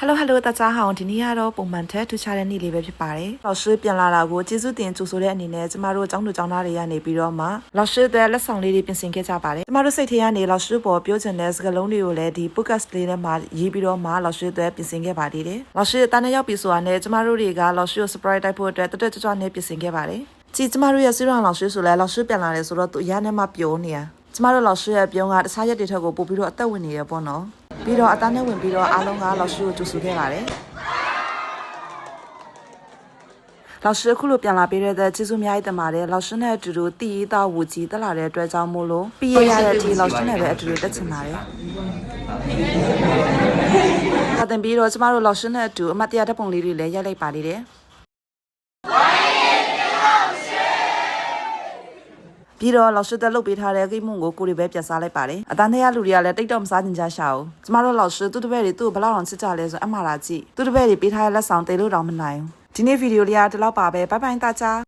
Hello 大家好ဒီနေ့ကတော့ပုံမှန်ထက်ထူးခြားတဲ့နေ့လေးပဲဖြစ်ပါတယ်။老师ပြန်လာတာကိုကျေးဇူးတင်ကြိုဆိုတဲ့အနေနဲ့ကျမတို့ကျောင်းသူကျောင်းသားတွေကနေပြီးတော့မှ老师တဲ့လက်ဆောင်လေးတွေပြင်ဆင်ခဲ့ကြပါတယ်။ကျမတို့စိတ်ထဲကနေ老师ပေါ်ပြောချင်တဲ့စကားလုံးတွေကိုလည်းဒီ podcast လေးထဲမှာရေးပြီးတော့မှ老师တဲ့ပြင်ဆင်ခဲ့ပါသေးတယ်။老师တန်းနဲ့ရောက်ပြီဆိုတာနဲ့ကျမတို့တွေက老师ကို surprise တိုက်ဖို့အတွက်တက်ကြွနဲ့ပြင်ဆင်ခဲ့ပါတယ်။ကြည်ကျမတို့ရဲ့စီရောင်老师ဆိုလဲ老师ပြန်လာတယ်ဆိုတော့သူအရန်နဲ့မှပြောနေတာ။ကျမတို့老师ရဲ့ပြောင်းကတခြားရက်တွေထက်ကိုပို့ပြီးတော့အသက်ဝင်နေရပေါ့နော်။ပြီးတော့အသားနဲ့ဝင်ပြီးတော့အားလုံးက老师ကိုကြိုဆိုခဲ့ပါတယ်။老师ခုလိုပြန်လာပေးတဲ့ကျေးဇူးအများကြီးတင်ပါတယ်။老师နဲ့အတူတူတည်သားဝူကြီးတက်လာတဲ့အတွက်ကြောင့်မို့လို့ပြီးရတဲ့အထိ老师နဲ့ပဲအတူတူတက်ချင်ပါတယ်။ဒါတင်ပြီးတော့ကျမတို့老师နဲ့အတူအမတ်တရားဓာတ်ပုံလေးတွေလည်းရိုက်လိုက်ပါသေးတယ်။ပြီးတော့老师တက်လုပ်ပေးထားတဲ့ကိမှုကိုကိုရီပဲပြန်စားလိုက်ပါတယ်။အတန်းထဲကလူတွေကလည်းတိတ်တော့မစားကြင်ကြရှာဘူး။ကျမတို့老师သူ့တပည့်တွေသူ့ကိုဘလောက်အောင်ချစ်ကြလဲဆိုအမှားလာကြည့်။သူ့တပည့်တွေပေးထားတဲ့လက်ဆောင်တေလို့တော့မနိုင်ဘူး။ဒီနေ့ဗီဒီယိုလေးကဒီလောက်ပါပဲ။ဘိုင်ဘိုင်大家